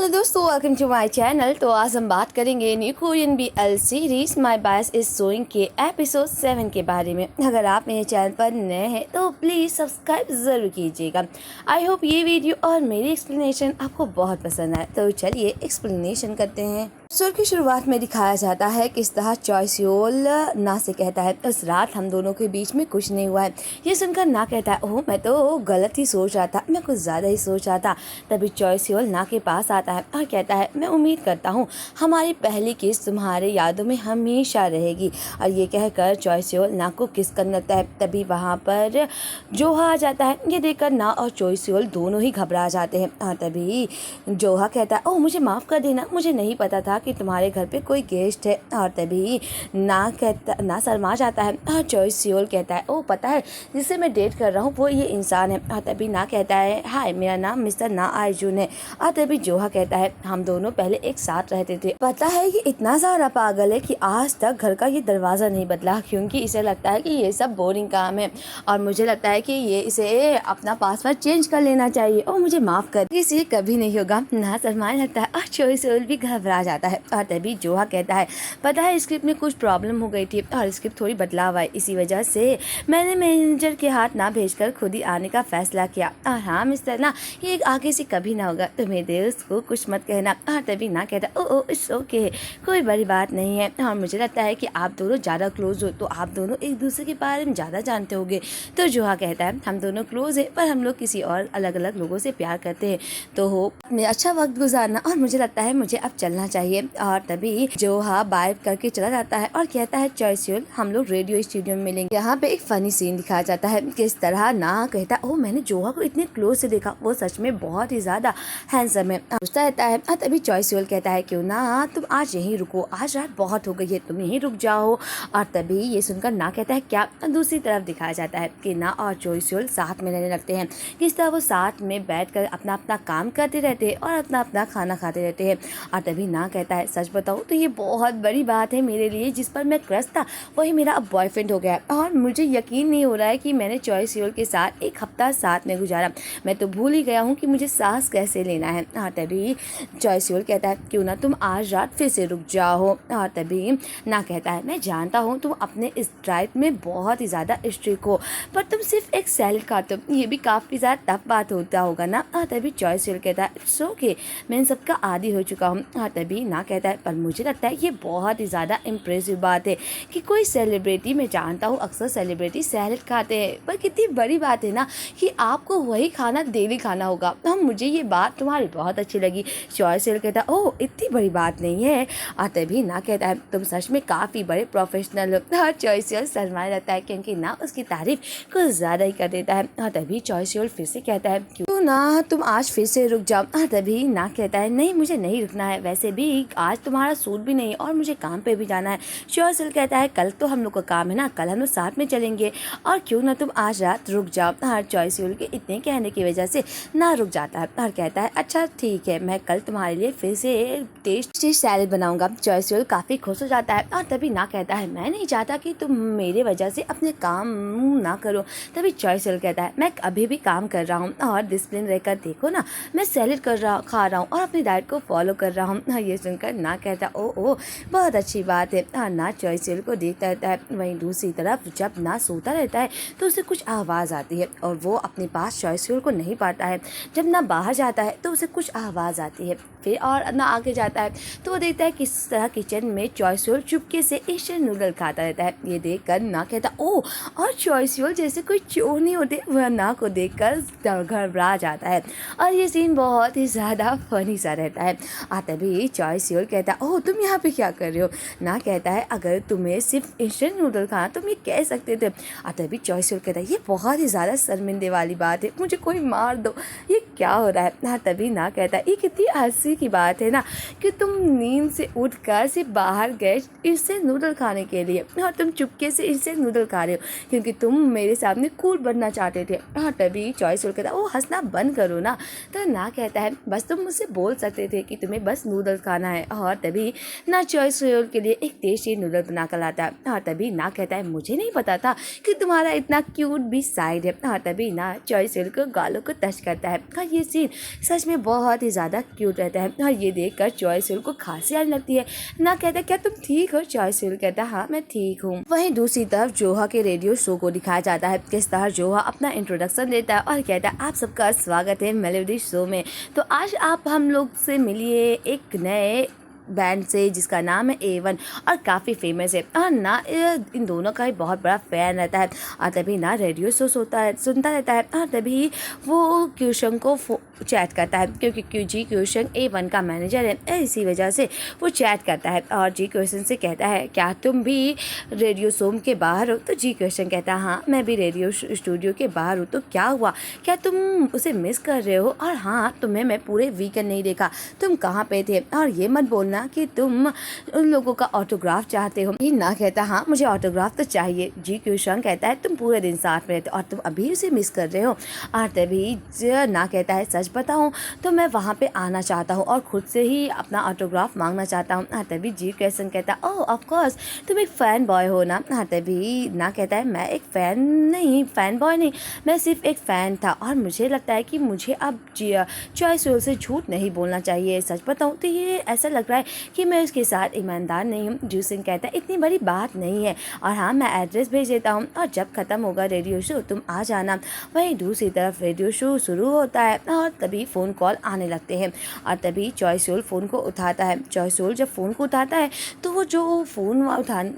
Hello दोस्तों, welcome to my channel. तो आज हम बात करेंगे new Korean BL series my bias is showing के एपिसोड 7 के बारे में। अगर आप मेरे चैनल पर नए हैं तो प्लीज़ सब्सक्राइब ज़रूर कीजिएगा। आई होप ये वीडियो और मेरी एक्सप्लेनेशन आपको बहुत पसंद आए। तो चलिए एक्सप्लेनेशन करते हैं। एपिसोड की शुरुआत में दिखाया जाता है किस तरह चॉय सियोल ना से कहता है उस रात हम दोनों के बीच में कुछ नहीं हुआ है। ये सुनकर ना कहता है ओह मैं तो गलत ही सोच रहा था, मैं कुछ ज़्यादा ही सोच रहा था। तभी चॉय सियोल ना के पास आता है और कहता है मैं उम्मीद करता हूँ हमारी पहली किस तुम्हारे यादों में हमेशा रहेगी। और ये कहकर चॉय सियोल ना को किस करने लगता है। तभी वहाँ पर जोहा आ जाता है। ये देखकर ना और चॉय सियोल दोनों ही घबरा जाते हैं। और तभी जोहा कहता है ओह मुझे माफ़ कर देना, मुझे नहीं पता था कि तुम्हारे घर पे कोई गेस्ट है। और तभी ना शर्मा जाता है। और चॉय सियोल कहता है ओह पता है जिसे मैं डेट कर रहा हूँ वो ये इंसान है। और तभी ना कहता है हाय मेरा नाम मिस्टर ना अर्जुन है। और तभी जोहा कहता है हम दोनों पहले एक साथ रहते थे। पता है ये इतना सारा पागल है कि आज तक घर का ये दरवाज़ा नहीं बदला, क्योंकि इसे लगता है कि ये सब बोरिंग काम है और मुझे लगता है कि ये इसे अपना पासवर्ड चेंज कर लेना चाहिए। और मुझे माफ़ कर, इसे कभी नहीं होगा। ना शर्माने लगता है और चॉय सियोल भी घबरा जाता है। और तभी जोहा कहता है पता है स्क्रिप्ट में कुछ प्रॉब्लम हो गई थी और स्क्रिप्ट थोड़ी बदलाव आई, इसी वजह से मैंने मैनेजर के हाथ ना भेजकर खुद ही आने का फैसला किया। और हाँ मिस्टर ना ये आगे से कभी ना होगा, तो मेरे दोस्त को कुछ मत कहना। और तभी ना कहता ओ इट्स ओके, कोई बड़ी बात नहीं है। और मुझे लगता है कि आप दोनों ज़्यादा क्लोज हो तो आप दोनों एक दूसरे के बारे में ज़्यादा जानते होंगे। तो जोहा कहता है हम दोनों क्लोज हैं पर हम लोग किसी और अलग अलग लोगों से प्यार करते हैं, तो हो में अच्छा वक्त गुजारना और मुझे लगता है मुझे अब चलना चाहिए। और तभी जोहा बाय करके चला जाता है और कहता है चॉय सियोल हम लोग रेडियो स्टूडियो में मिलेंगे। यहाँ पे एक फनी सीन दिखाया जाता है किस तरह ना कहता ओह मैंने जोहा को इतने क्लोज से देखा, वो सच में बहुत ही ज़्यादा हैंडसम है। पूछता रहता है और तभी चॉय सियोल कहता है क्यों ना तुम आज यहीं रुको, आज रात बहुत हो गई है, तुम यहीं रुक जाओ। और तभी ये सुनकर ना कहता है क्या। दूसरी तरफ दिखाया जाता है कि ना और चॉय सियोल साथ में रहने लगते हैं। किस तरह वो साथ में बैठकर अपना अपना काम करते रहते हैं और अपना अपना खाना खाते रहते हैं। और तभी ना कहता है सच बताऊँ तो ये बहुत बड़ी बात है मेरे लिए, जिस पर मैं क्रश था वही मेरा अब बॉयफ्रेंड हो गया है और मुझे यकीन नहीं हो रहा है कि मैंने चॉय सियोल के साथ एक हफ्ता साथ में गुजारा, मैं तो भूल ही गया हूँ कि मुझे सांस कैसे लेना है। और तभी चॉय सियोल कहता है क्यों ना तुम आज रात फिर से रुक जाओ। और तभी ना कहता है मैं जानता हूँ तुम अपने इस डाइट में बहुत ही ज़्यादा स्ट्रिक्ट हो, पर तुम सिर्फ एक सैलेड खाते हो, ये भी काफ़ी ज़्यादा टफ बात होता होगा ना। और तभी चॉय सियोल कहता है इट्स ओके, मैं इन सबका आदी हो चुका हूँ। और तभी ना कहता है पर मुझे लगता है ये बहुत ही ज़्यादा इम्प्रेसिव बात है कि कोई सेलिब्रिटी, मैं जानता हूँ अक्सर सेलिब्रिटी सैलेड खाते हैं, पर कितनी बड़ी बात है ना कि आपको वही खाना डेली खाना होगा। तो मुझे ये बात तुम्हारी बहुत अच्छी लगी। चॉय सियोल कहता है ओह इतनी बड़ी बात नहीं है। और तभी ना कहता है तुम सच में काफ़ी बड़े प्रोफेशनल हो। और चॉय सियोल शर्माने लगता है क्योंकि ना उसकी तारीफ कुछ ज़्यादा ही कर देता है। और तभी चॉय सियोल फिर से कहता है क्यों ना तुम आज फिर से रुक जाओ। और तभी ना कहता है नहीं मुझे नहीं रुकना है, वैसे भी आज तुम्हारा सूट भी नहीं और मुझे काम पे भी जाना है। चॉय सियोल कहता है कल तो हम लोग का काम है ना, कल हम लोग साथ में चलेंगे और क्यों ना तुम आज रात रुक जाओ। और चॉय सियोल के इतने कहने की वजह से ना रुक जाता है और कहता है अच्छा ठीक है, मैं कल तुम्हारे लिए फिर से टेस्टी सैलेड बनाऊंगा। चॉय सियोल काफ़ी खुश हो जाता है। और तभी ना कहता है मैं नहीं चाहता कि तुम मेरे वजह से अपने काम ना करो। तभी चॉय सियोल कहता है मैं अभी भी काम कर रहा हूँ और डिसिप्लिन रहकर देखो ना, मैं सैलेड खा रहा हूँ और अपनी डाइट को फॉलो कर रहा हूँ। ये सुनकर ना कहता ओ बहुत अच्छी बात है। और ना चॉय सियोल को देखता रहता है। वहीं दूसरी तरफ जब ना सोता रहता है तो उसे कुछ आवाज़ आती है और वो अपने पास चॉय सियोल को नहीं पाता है। जब ना बाहर जाता है तो उसे कुछ आवाज़ आती है, फिर और ना आगे जाता है तो वो देखता है किस तरह किचन में चॉय सियोल चुपके से इंस्टेंट नूडल खाता रहता है। ये देखकर ना कहता ओ और चॉय सियोल जैसे कोई चोर नहीं होते, वह ना को देखकर घबरा जाता है। और ये सीन बहुत ही ज़्यादा फनी सा रहता है। और तभी चॉय सियोल कहता है ओह तुम यहाँ पे क्या कर रहे हो। ना कहता है अगर तुम्हें सिर्फ इंस्टेंट नूडल खाना तुम ये कह सकते थे। और तभी चॉय सियोल कहता है ये बहुत ही ज़्यादा शर्मिंदे वाली बात है, मुझे कोई मार दो, ये क्या हो रहा है। हाँ तभी ना कहता है ये कितनी हंसी की बात है ना कि तुम नींद से उठकर सिर्फ बाहर गए इससे नूडल खाने के लिए और तुम चुपके से इससे नूडल खा रहे हो क्योंकि तुम मेरे सामने कूल बनना चाहते थे। हाँ तभी चॉय सियोल कहता है वो हंसना बंद करो ना। तो ना कहता है बस तुम मुझसे बोल सकते थे कि तुम्हें बस नूडल्स खाना है। और तभी ना चॉइस सोल के लिए एक टेस्टी नूडल बना कर लाता है। और तभी ना कहता है मुझे नहीं पता था कि तुम्हारा इतना क्यूट भी साइड है। और तभी ना चॉइस सोल को गालों को टच करता है। और ये सीन सच में बहुत ही ज़्यादा क्यूट रहता है। और ये देखकर चॉइस सोल को खांसी आने लगती है। ना कहता है क्या तुम ठीक हो? चॉइस सोल कहता है हाँ मैं ठीक हूँ। वहीं दूसरी तरफ जोहा के रेडियो शो को दिखाया जाता है। किस तरह जोहा अपना इंट्रोडक्शन देता है और कहता है आप सबका स्वागत है मेलोडी शो में। तो आज आप हम लोग से मिलिए एक नए बैंड से जिसका नाम है A1 और काफ़ी फेमस है। और ना इन दोनों का ही बहुत बड़ा फ़ैन रहता है। और तभी ना रेडियो शो सुनता रहता है। और तभी वो क्यूशंग को चैट करता है क्योंकि जी क्यूशंग A1 का मैनेजर है। इसी वजह से वो चैट करता है और जी क्यूशंग से कहता है क्या तुम भी रेडियो शो के बाहर हो? तो जी क्यूशंग कहता है हाँ मैं भी रेडियो स्टूडियो के बाहर हूँ। तो क्या हुआ, क्या तुम उसे मिस कर रहे हो? और हाँ तुम्हें मैं पूरे वीकेंड नहीं देखा, तुम कहाँ पे थे? और ये मत बोलना कि तुम उन लोगों का ऑटोग्राफ चाहते हो। ना कहता हाँ मुझे ऑटोग्राफ तो चाहिए। जी क्यूशंग कहता है तुम पूरे दिन साथ में रहते और तुम अभी उसे मिस कर रहे हो। और तभी ना कहता है सच बताऊं तो मैं वहाँ पे आना चाहता हूँ और खुद से ही अपना ऑटोग्राफ मांगना चाहता हूँ। और तभी जी क्यूशंग कहता है ओह ऑफ कोर्स तुम एक फ़ैन बॉय हो ना? और तभी ना कहता है मैं एक फ़ैन बॉय नहीं, मैं सिर्फ एक फ़ैन था और मुझे लगता है कि मुझे अब चॉइस सोल से झूठ नहीं बोलना चाहिए। सच बताऊँ तो ये ऐसा लग रहा है कि मैं उसके साथ ईमानदार नहीं हूँ। जी सिंह कहता है इतनी बड़ी बात नहीं है और हाँ मैं एड्रेस भेज देता हूँ और जब ख़त्म होगा रेडियो शो तुम आ जाना। वहीं दूसरी तरफ रेडियो शो शुरू होता है और तभी फ़ोन कॉल आने लगते हैं। और तभी चॉइस सोल फ़ोन को उठाता है। चॉइस सोल जब फ़ोन को उठाता है तो वो जो फ़ोन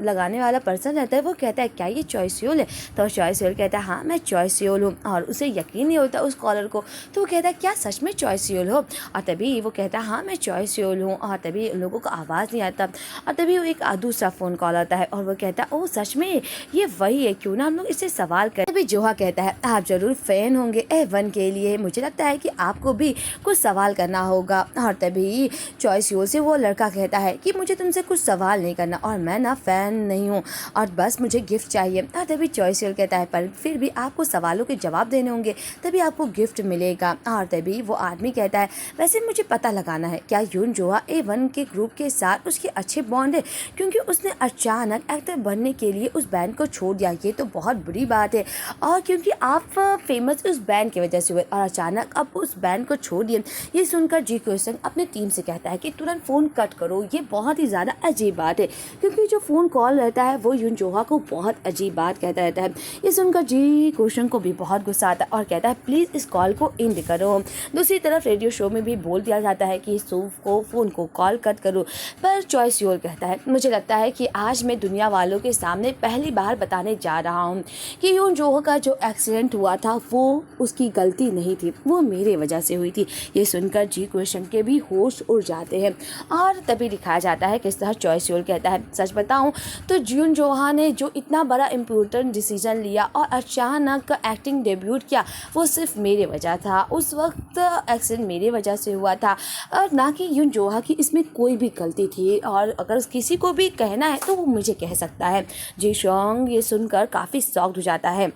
लगाने वाला पर्सन रहता है वो कहता है क्या ये चॉइस सोल है? तो चॉइस सोल कहता है हाँ मैं चॉइस सोल हूँ। और उसे यकीन नहीं होता उस कॉलर को, तो वो कहता है क्या सच में चॉइस सोल हो? और तभी वो कहता है हाँ मैं चॉइस सोल हूँ। और तभी उन लोगों को आवाज़ नहीं आता। और तभी वो एक दूसरा फ़ोन कॉल आता है और वो कहता है ओह सच में ये वही है, क्यों ना हम लोग इससे सवाल करें। तभी जोहा कहता है आप ज़रूर फ़ैन होंगे A1 के लिए, मुझे लगता है कि आपको भी कुछ सवाल करना होगा। और तभी चॉइस सोल से वो लड़का कहता है कि मुझे तुमसे कुछ सवाल नहीं करना और मैं ना फ़ैन नहीं हूँ और बस मुझे गिफ्ट चाहिए। और तभी चॉइस सोल कहता है पर फिर भी आपको सवालों के जवाब देने होंगे तभी आपको गिफ्ट मिलेगा। और तभी वो आदमी कहता है वैसे मुझे पता लगाना है क्या यून जोहा A1 के ग्रुप के साथ उसके अच्छे बॉन्ड है, क्योंकि उसने अचानक एक्टर बनने के लिए उस बैंड को छोड़ दिया। ये तो बहुत बुरी बात है और क्योंकि आप फेमस उस बैंड की वजह से हुए और अचानक अब उस बैंड को छोड़ दिए। ये सुनकर जी क्यूशंग अपने टीम से कहता है कि तुरंत फ़ोन कट करो। ये बहुत ही ज़्यादा अजीब बात है क्योंकि जो फ़ोन कॉल रहता है वो यून जोहा को बहुत अजीब बात कहता रहता है। ये सुनकर जी क्यूशंग को भी बहुत गुस्सा आता है और कहता है प्लीज़ इस कॉल को एंड करो। दूसरी तरफ रेडियो शो में भी बोल दिया जाता है कि फ़ोन को कॉल कट करो, पर चॉइस सोल कहता है मुझे लगता है कि आज मैं दुनिया वालों के सामने पहली बार बताने जा रहा हूँ कि यून जोहा का जो एक्सीडेंट हुआ था वो उसकी गलती नहीं थी, वो मेरे वजह से हुई थी। ये सुनकर जी क्वेश्चन के भी होश उड़ जाते हैं और तभी दिखाया जाता है किस तरह चॉइस सोल कहता है सच बताऊं तो यून जोहा ने जो इतना बड़ा इम्पोर्टेंट डिसीजन लिया और अचानक एक्टिंग डेब्यूट किया वो सिर्फ मेरे वजह था। उस वक्त एक्सीडेंट मेरे वजह से हुआ था और ना कि यून जोहा की इसमें कोई भी गलती थी और अगर किसी को भी कहना है तो वो मुझे कह सकता है। जी शोंग ये सुनकर काफ़ी शॉक्ड हो जाता है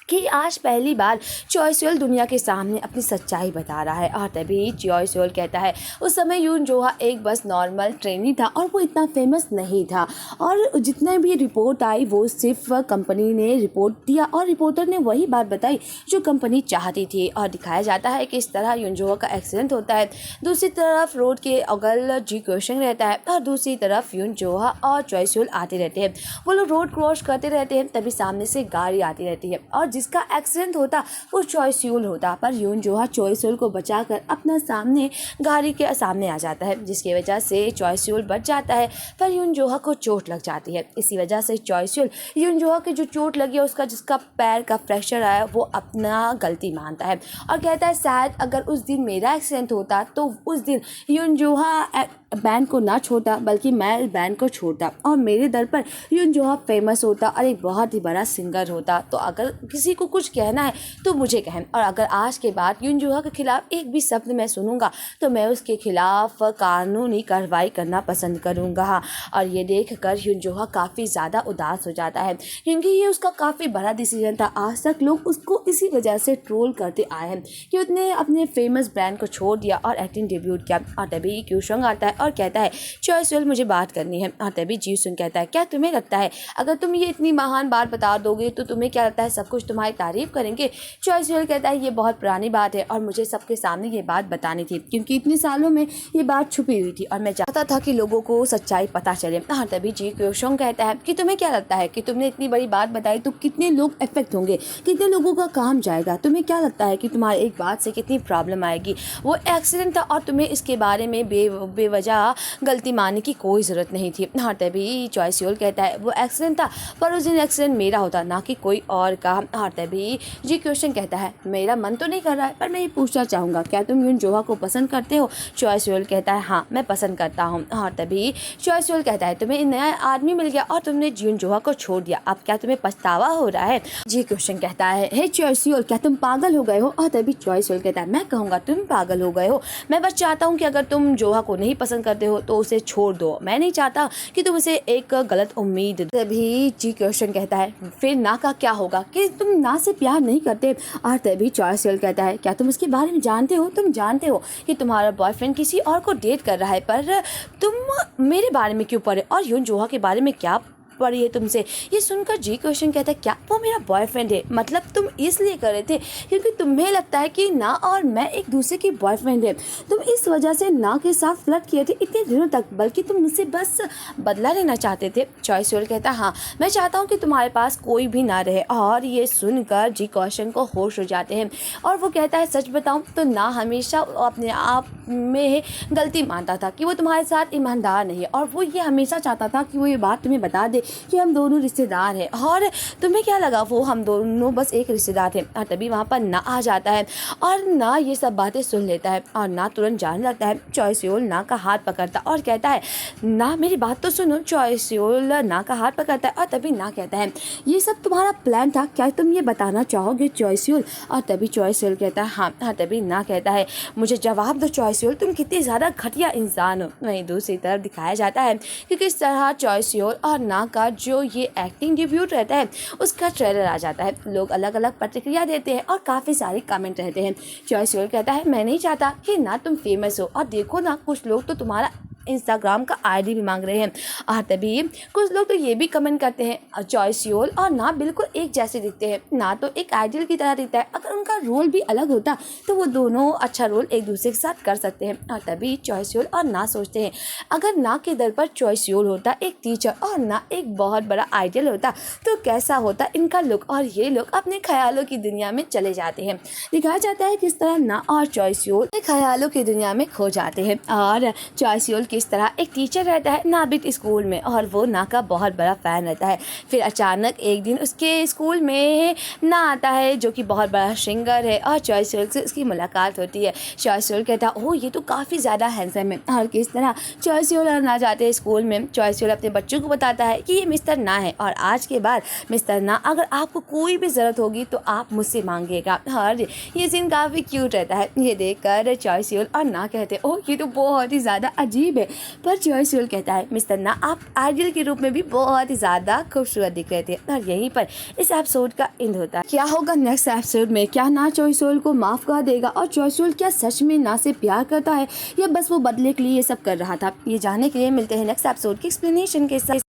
कि आज पहली बार चॉइस सोल दुनिया के सामने अपनी सच्चाई बता रहा है। और तभी चॉइस सोल कहता है उस समय यून जोहा एक बस नॉर्मल ट्रेनी था और वो इतना फेमस नहीं था और जितने भी रिपोर्ट आई वो सिर्फ कंपनी ने रिपोर्ट दिया और रिपोर्टर ने वही बात बताई जो कंपनी चाहती थी। और दिखाया जाता है कि इस तरह यून जोहा का एक्सीडेंट होता है। दूसरी तरफ रोड के अगल जी क्वेश्चन रहता है और दूसरी तरफ यून जोहा और चॉइस सोल आते रहते हैं। वो लोग रोड क्रॉस करते रहते हैं तभी सामने से गाड़ी आती रहती है और जिसका एक्सीडेंट होता वो चॉइस सोल होता, पर यून जोहा चॉइस सोल को बचाकर अपना सामने गाड़ी के सामने आ जाता है जिसकी वजह से चॉइस सोल बच जाता है, पर यून जोहा को चोट लग जाती है। इसी वजह से चॉइस सोल यून जोहा की जो चोट लगी है उसका जिसका पैर का फ्रैक्चर आया वो अपना गलती मानता है और कहता है शायद अगर उस दिन मेरा एक्सीडेंट होता तो उस दिन यून जोहा बैंड को ना छोड़ता बल्कि मैं बैंड को छोड़ता और मेरे दर पर यून जोहा फेमस होता और एक बहुत ही बड़ा सिंगर होता। तो अगर किसी किसी को कुछ कहना है तो मुझे कहें, और अगर आज के बाद युनजुहा के खिलाफ एक भी शब्द मैं सुनूंगा तो मैं उसके खिलाफ कानूनी कार्रवाई करना पसंद करूंगा। और ये देखकर युनजुहा काफ़ी ज़्यादा उदास हो जाता है, क्योंकि ये उसका काफ़ी बड़ा डिसीजन था। आज तक लोग उसको इसी वजह से ट्रोल करते आए हैं कि उसने अपने फेमस ब्रांड को छोड़ दिया और एक्टिंग डेब्यूट किया। और तभी क्यूशंग आता है और कहता है चॉइसवेल मुझे बात करनी है। और तभी जीसुन कहता है क्या तुम्हें लगता है अगर तुम ये इतनी महान बात बता दोगे तो तुम्हें क्या लगता है सब कुछ तुम्हारी तारीफ करेंगे? चॉइसवेल कहता है ये बहुत पुरानी बात है और मुझे सबके सामने ये बात बतानी थी, क्योंकि इतने सालों में ये बात छुपी हुई थी और मैं चाहता था कि लोगों को सच्चाई पता चले। हाँ, तभी जी क्यूशंग कहता है कि तुम्हें क्या लगता है कि तुमने इतनी बड़ी बात बताई तो कितने लोग इफेक्ट होंगे, कितने लोगों का काम जाएगा? तुम्हें क्या लगता है कि तुम्हारे एक बात से कितनी प्रॉब्लम आएगी? वो एक्सीडेंट था और तुम्हें इसके बारे में बेवजह गलती मानने की कोई ज़रूरत नहीं थी। हाँ, तभी चॉइसवेल कहता है वो एक्सीडेंट था पर उस दिन एक्सीडेंट मेरा होता ना कि कोई और का। हाँ, तभी जी क्वेश्चन कहता है मेरा मन तो नहीं कर रहा है पर मैं ये पूछना चाहूँगा क्या तुम युनजुहा को पसंद करते हो? चॉइसवेल कहता है हाँ मैं पसंद करता हूँ। हाँ, तभी चॉइसवेल कहता है तुम्हें नया आदमी मिल गया और तुमने युनजुहा को छोड़ दिया, अब क्या तुम्हें पछतावा हो रहा है? जी क्वेश्चन कहता है हे चॉइसवेल क्या तुम पागल हो गए हो? और तभी चॉइसवेल कहता है मैं कहूँगा तुम पागल हो गए हो। मैं बस चाहता हूँ कि अगर तुम जोहा को नहीं पसंद करते हो तो उसे छोड़ दो, मैं नहीं चाहता कि तुम उसे एक गलत उम्मीद। तभी जी क्वेश्चन कहता है फिर ना का क्या होगा कि तुम ना से प्यार नहीं करते? और तभी चॉइसवेल कहता है क्या तुम उसके बारे में जानते हो? तुम जानते हो कि तुम्हारा बॉयफ्रेंड किसी और को डेट कर रहा है, पर तुम मेरे बारे में क्यों पढ़े और युनजुहा के बारे में क्या पड़ी है तुमसे? ये सुनकर जी क्वेश्चन कहता है क्या वो मेरा बॉयफ्रेंड है? मतलब तुम इसलिए कर रहे थे क्योंकि तुम्हें लगता है कि ना और मैं एक दूसरे की बॉयफ्रेंड है, तुम इस वजह से ना के साथ फ्लर्ट किए थे इतने दिनों तक, बल्कि तुम मुझसे बस बदला लेना चाहते थे। चॉइसवेल कहता है हाँ मैं चाहता हूँ कि तुम्हारे पास कोई भी ना रहे। और ये सुनकर जी क्वेश्चन को होश हो जाते हैं और वो कहता है सच बताऊँ तो ना हमेशा अपने आप में गलती मानता था कि वो तुम्हारे साथ ईमानदार नहीं है, और वो ये हमेशा चाहता था कि वो ये बात तुम्हें बता दे कि हम दोनों रिश्तेदार हैं, और तुम्हें क्या लगा वो हम दोनों बस एक रिश्तेदार थे। और तभी वहाँ पर ना आ जाता है और ना ये सब बातें सुन लेता है और ना तुरंत जाने लगता है। चॉइसवेल ना का हाथ पकड़ता और कहता है ना मेरी बात तो सुनो। चॉइसवेल ना का हाथ पकड़ता है और तभी ना कहता है ये सब तुम्हारा प्लान था, क्या तुम ये बताना चाहोगे चॉइसवेल? और तभी चॉइसवेल कहता है हाँ। हाँ, तभी ना कहता है मुझे जवाब दो चॉइसवेल, तुम कितनी ज़्यादा घटिया इंसान हो। वहीं दूसरी तरफ दिखाया जाता है कि किस तरह चॉइसवेल और ना का जो ये एक्टिंग डेब्यूट रहता है उसका ट्रेलर आ जाता है। लोग अलग अलग प्रतिक्रिया देते हैं और काफ़ी सारे कमेंट रहते हैं। चॉइसवेल कहता है मैं नहीं चाहता कि ना तुम फेमस हो, और देखो ना कुछ लोग तो तुम्हारा इंस्टाग्राम का आईडी भी मांग रहे हैं। और तभी कुछ लोग तो ये भी कमेंट करते हैं चॉइसवेल और ना बिल्कुल एक जैसे दिखते हैं, ना तो एक आइडियल की तरह दिखता है, अगर उनका रोल भी अलग होता तो वो दोनों अच्छा रोल एक दूसरे के साथ कर सकते हैं। और तभी चॉइसवेल और ना सोचते हैं अगर ना के दर पर चॉइसवेल होता एक टीचर और ना एक बहुत बड़ा आइडियल होता तो कैसा होता इनका लुक, और ये लोग अपने ख्यालों की दुनिया में चले जाते हैं। दिखाया जाता है किस तरह ना और चॉइसवेल ख्यालों की दुनिया में खो जाते हैं। और चॉइसवेल किस तरह एक टीचर रहता है नाबित स्कूल में और वो ना का बहुत बड़ा फ़ैन रहता है। फिर अचानक एक दिन उसके स्कूल में ना आता है जो कि बहुत बड़ा सिंगर है और चॉइसवेल से उसकी मुलाकात होती है। चॉइसवेल कहता है ओह ये तो काफ़ी ज़्यादा हैंडसम है। और किस तरह चॉइसवेल और ना जाते हैं स्कूल में। चॉइसवेल अपने बच्चों को बताता है कि ये मिस्टर ना है और आज के बाद मिस्टर ना अगर आपको कोई भी ज़रूरत होगी तो आप मुझसे मांगिएगा। और ये सीन काफ़ी क्यूट रहता है। ये देखकर चॉइसवेल और ना कहते हैं ओह ये तो बहुत ही ज़्यादा अजीब है, पर चॉइसवेल कहता है मिस्टर ना आप आइडियल के रूप में भी बहुत ही ज़्यादा खूबसूरत दिख रहे थे। और यहीं पर इस एपिसोड का एंड होता है। क्या होगा नेक्स्ट एपिसोड में? क्या ना चॉइसवेल को माफ़ कर देगा और चॉइसवेल क्या सच में ना से प्यार करता है या बस वो बदले के लिए ये सब कर रहा था? ये जानने के लिए मिलते हैं नेक्स्ट एपिसोड की एक्सप्लेनेशन के साथ।